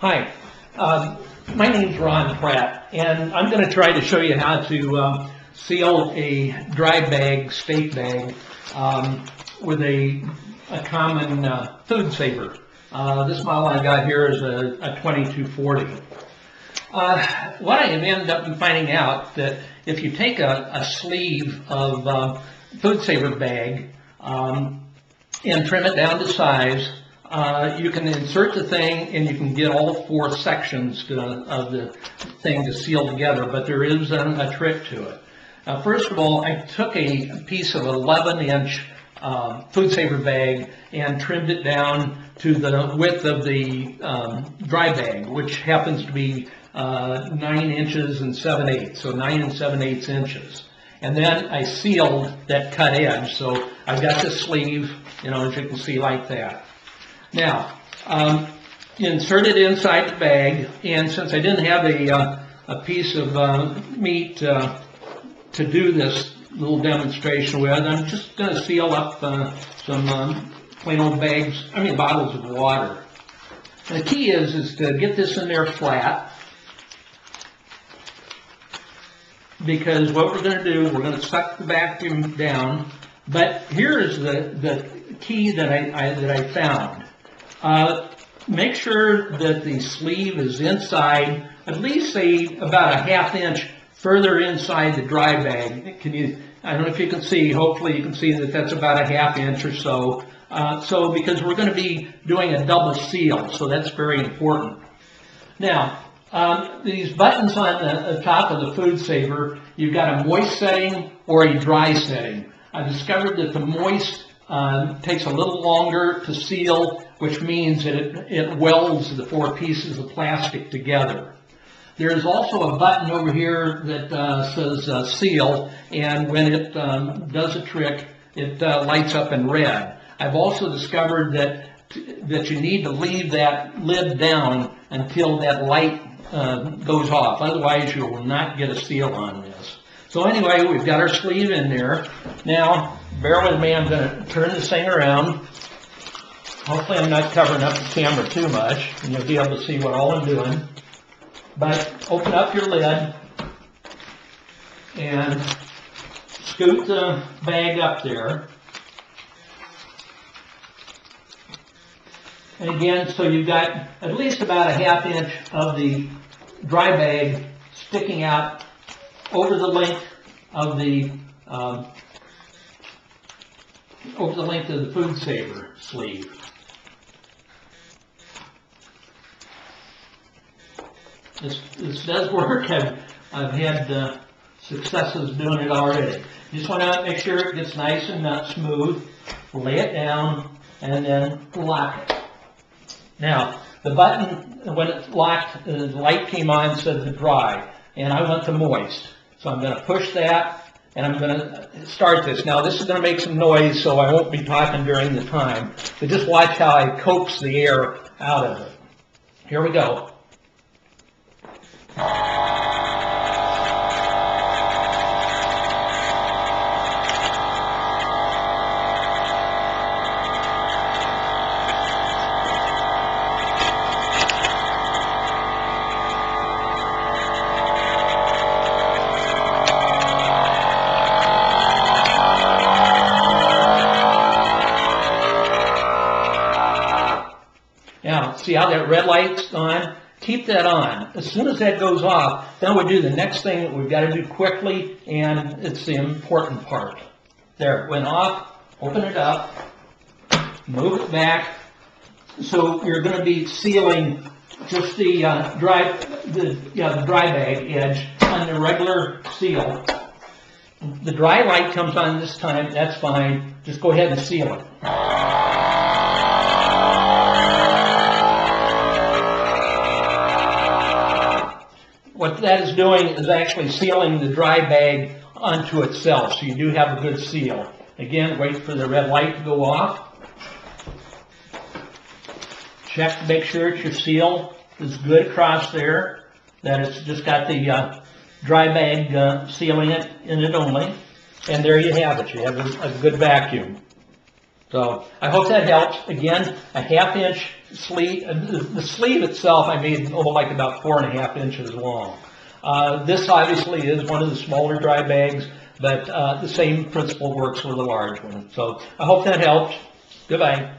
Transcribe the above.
Hi, my name's Ron Pratt, and I'm going to try to show you how to seal a dry bag, steak bag, with a common food saver. This model I got here is a 2240. What I have ended up finding out that if you take a sleeve of food saver bag and trim it down to size, you can insert the thing and you can get all four sections of the thing to seal together, but there is a trick to it. First of all, I took a piece of 11-inch food saver bag and trimmed it down to the width of the dry bag, which happens to be 9 inches and 7/8, so 9 and 7/8 inches. And then I sealed that cut edge, so I've got the sleeve, as you can see, like that. Now, insert it inside the bag, and since I didn't have a piece of meat to do this little demonstration with, I'm just going to seal up some plain old bottles of water. And the key is to get this in there flat, because what we're going to do, we're going to suck the vacuum down. But here is the key that I found. Make sure that the sleeve is inside, at least say about a ½ inch further inside the dry bag. I don't know if you can see, hopefully you can see that that's about a ½ inch or so. Because we're going to be doing a double seal, so that's very important. Now, these buttons on the top of the food saver, you've got a moist setting or a dry setting. I discovered that the moist takes a little longer to seal, which means that it welds the four pieces of plastic together. There is also a button over here that says seal, and when it does a trick, it lights up in red. I've also discovered that you need to leave that lid down until that light goes off. Otherwise, you will not get a seal on this. So anyway, we've got our sleeve in there. Now, bear with me, I'm going to turn this thing around. Hopefully I'm not covering up the camera too much, and you'll be able to see what all I'm doing. But open up your lid and scoot the bag up there. And again, so you've got at least about a ½ inch of the dry bag sticking out over the length of the food saver sleeve. This does work. I've had successes doing it already. You just want to make sure it gets nice and not smooth. Lay it down and then lock it. Now, the button, when it's locked, the light came on and said to dry, and I want to moist. So I'm going to push that, and I'm going to start this. Now, this is going to make some noise, so I won't be talking during the time. But just watch how I coax the air out of it. Here we go. Now, see how that red light's on? Keep that on. As soon as that goes off, then we do the next thing that we've got to do quickly, and it's the important part. There, it went off. Open it up. Move it back. So you're going to be sealing just the dry bag edge on the regular seal. The dry light comes on this time. That's fine. Just go ahead and seal it. What that is doing is actually sealing the dry bag onto itself, so you do have a good seal. Again, wait for the red light to go off. Check to make sure that your seal is good across there, that it's just got the dry bag sealing it in it only. And there you have it. You have a good vacuum. So I hope that helps. Again, a 1/2 inch sleeve. The sleeve itself I made like about 4.5 inches long. This obviously is one of the smaller dry bags, but the same principle works with a large one. So I hope that helped. Goodbye.